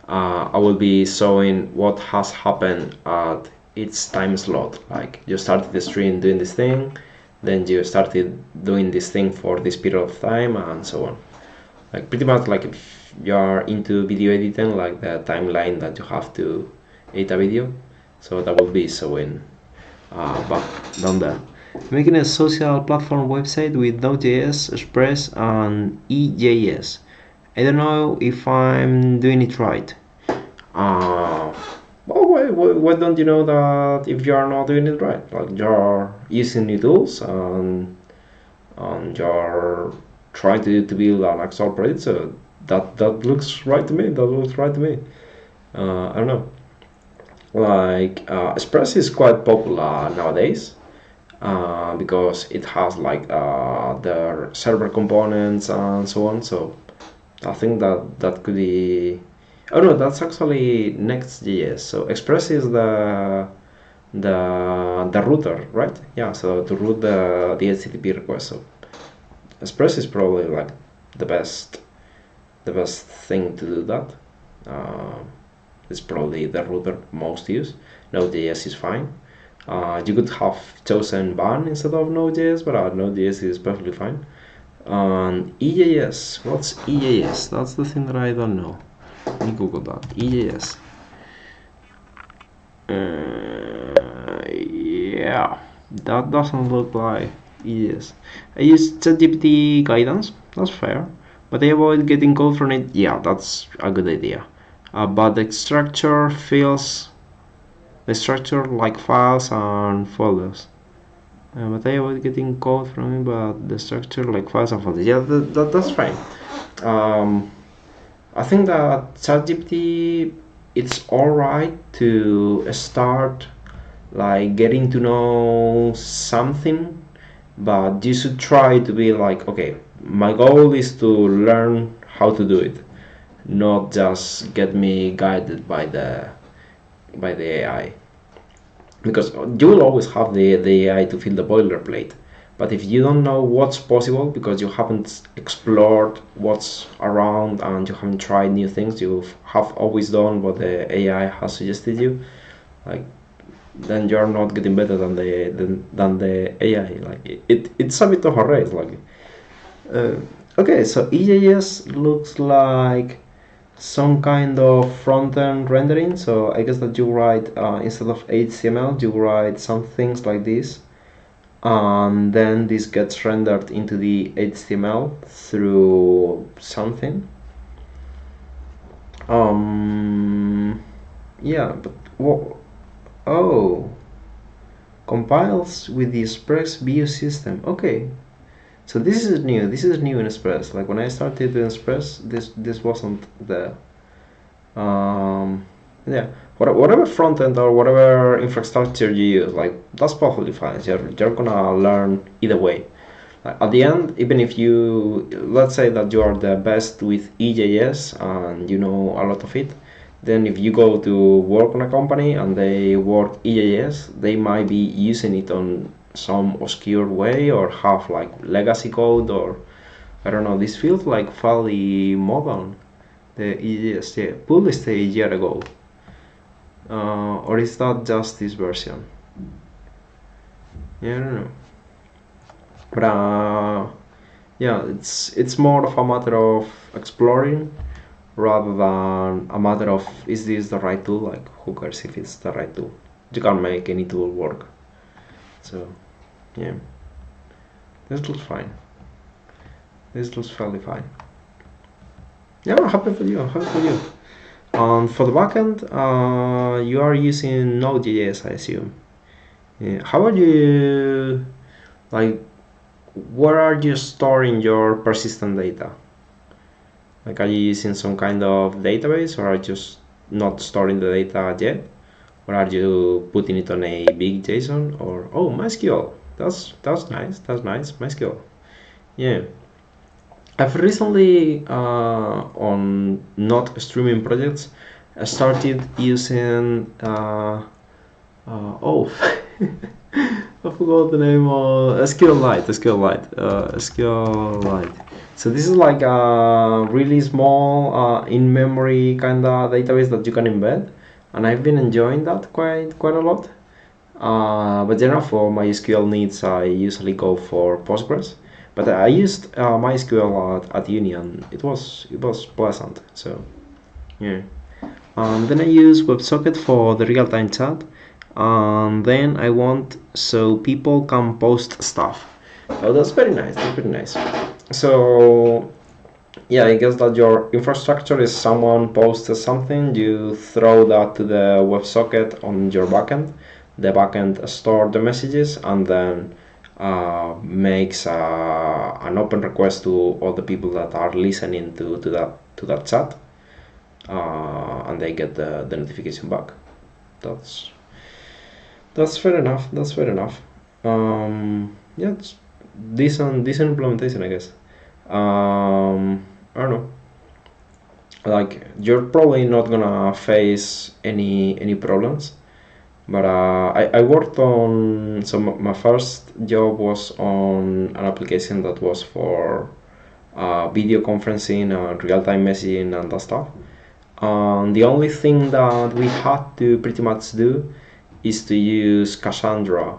S1: I will be showing what has happened at each time slot. Like you started the stream doing this thing, then you started doing this thing for this period of time, and so on. Like pretty much like if you are into video editing, like the timeline that you have to edit a video. So that will be showing back down there. Making a social platform website with Node.js, Express, and EJS. I don't know if I'm doing it right. Oh why don't you know that if you are not doing it right, like you're using new tools and you're trying to build an actual project, so that looks right to me. That looks right to me. I don't know. Like Express is quite popular nowadays because it has like the server components and so on. So I think that could be. Oh no, that's actually Next.js. So Express is the router, right? Yeah. So to route the HTTP request. So Express is probably like the best thing to do that. It's probably the router most used. Node.js is fine. You could have chosen Van instead of Node.js, but Node.js is perfectly fine. EJS, what's EJS? That's the thing that I don't know. Let me Google that. EJS. Yeah, that doesn't look like EJS. I use ChatGPT guidance. That's fair. But I avoid getting code from it. Yeah, that's a good idea. But the structure feels the structure like files and folders. But I avoid getting code from it, but the structure like files and folders. Yeah, that's fine. I think that ChatGPT, it's alright to start like getting to know something, but you should try to be like, okay, my goal is to learn how to do it, not just get me guided by the AI, because you will always have the AI to fill the boilerplate. But if you don't know what's possible because you haven't explored what's around and you haven't tried new things, you have always done what the AI has suggested you, like, then you're not getting better than the AI. Like it's a bit of a race. Like okay, so EJS looks like some kind of front-end rendering. So I guess that you write instead of HTML, you write some things like this, and then this gets rendered into the HTML through something. Yeah, but what? Oh, compiles with the Express view system. Okay, so this is new. This is new in Express. Like when I started in Express, this wasn't there. Yeah, whatever front end or whatever infrastructure you use, like that's perfectly fine. You're gonna learn either way. Like, at the end, even if you, let's say that you are the best with EJS and you know a lot of it, then if you go to work on a company and they work EJS, they might be using it on some obscure way or have like legacy code, or I don't know. This feels like fairly modern. The EJS, yeah, published a year ago, or is that just this version? Yeah, I don't know. But yeah, it's more of a matter of exploring rather than a matter of is this the right tool. Like who cares if it's the right tool? You can't make any tool work. So yeah, this looks fine. This looks fairly fine. Yeah, I'm happy for you. I'm happy for you. For the backend, you are using Node.js, I assume. Yeah. How are you, like, where are you storing your persistent data? Like, are you using some kind of database, or are you just not storing the data yet? Or are you putting it on a big JSON? Or, oh, MySQL. That's nice. That's nice. MySQL. Yeah. I've recently, on not streaming projects, I started using, oh, I forgot the name of SQLite. So this is like a really small, in-memory kind of database that you can embed, and I've been enjoying that quite a lot. But generally for my SQL needs, I usually go for Postgres. But I used MySQL at uni, and it was pleasant. So yeah. Then I use WebSocket for the real-time chat, and then I want so people can post stuff. Oh, that's very nice. That's pretty nice. So yeah, I guess that your infrastructure is someone posted something, you throw that to the WebSocket on your backend. The backend store the messages and then makes an open request to all the people that are listening to that chat, and they get the notification back. That's that's fair enough. That's fair enough. Yeah, it's decent implementation, I guess. I don't know. Like you're probably not gonna face any problems, but I worked on, so my first job was on an application that was for video conferencing and real-time messaging and that stuff. The only thing that we had to pretty much do is to use Cassandra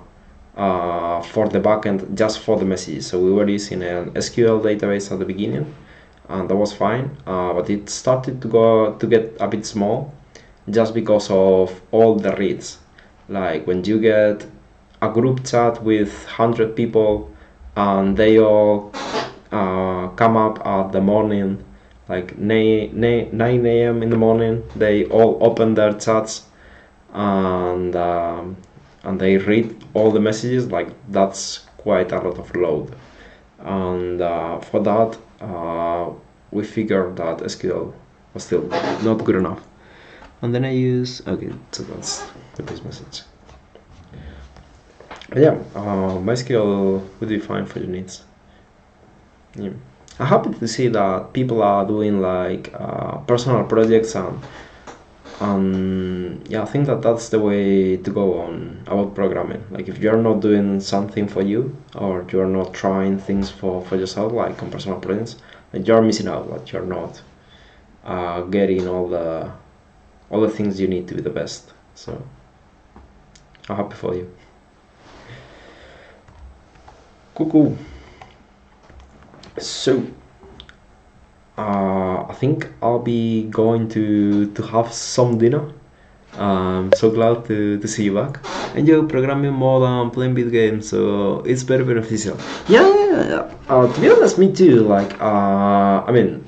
S1: for the backend, just for the messages. So we were using an SQL database at the beginning, and that was fine. But it started to get a bit small, just because of all the reads. Like when you get a group chat with 100 people, and they all come up at the morning, like 9 a.m. in the morning, they all open their chats and they read all the messages. Like that's quite a lot of load, and for that we figured that SQL was still not good enough, and then I use, okay, so that's the base message. But yeah, MySQL would be fine for your needs. Yeah. I'm happy to see that people are doing like personal projects, and yeah, I think that that's the way to go on about programming. Like if you're not doing something for you, or you're not trying things for yourself, like on personal projects, like you're missing out. Like you're not getting all the things you need to be the best. So I'm happy for you. Cool. So I think I'll be going to have some dinner. I'm so glad to see you back. Enjoy programming more than playing video games, so it's very beneficial. Yeah. To be honest, me too. Like, I mean,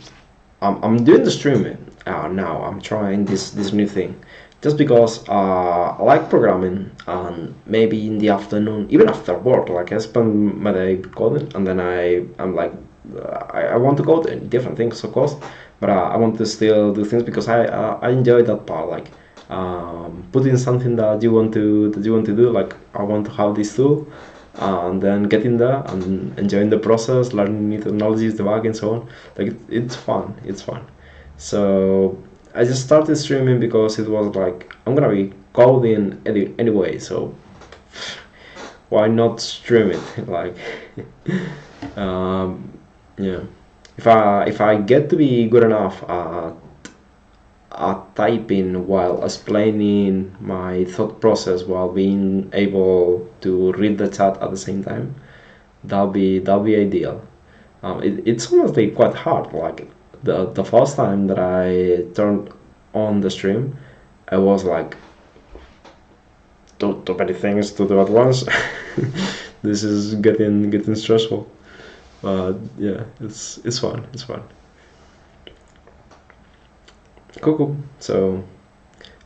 S1: I'm doing the streaming now. I'm trying this new thing, just because I like programming, and maybe in the afternoon, even after work, like I spend my day coding, and then I'm like, I want to go to different things, of course, but I want to still do things because I enjoy that part, like putting something that you want to do. Like I want to have this tool, and then getting there and enjoying the process, learning new technologies, the back and so on. Like it's fun. It's fun. So I just started streaming because it was like I'm gonna be coding anyway, so why not stream it? Like, um, yeah. If I get to be good enough at typing while explaining my thought process while being able to read the chat at the same time, that'll be ideal. It's honestly quite hard. Like the first time that I turned on the stream, I was like, too many things to do at once. This is getting stressful. But yeah, it's fun. It's fun. Cool. So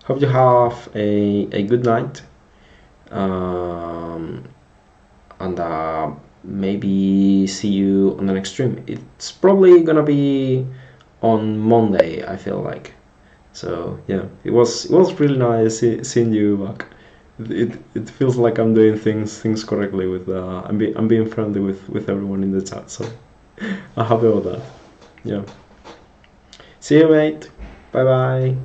S1: hope you have a good night. Um, and maybe see you on the next stream. It's probably gonna be on Monday, I feel like. So yeah, it was really nice seeing you back. It feels like I'm doing things correctly with I'm being friendly with everyone in the chat. So I'm happy about that. Yeah. See you, mate. Bye bye.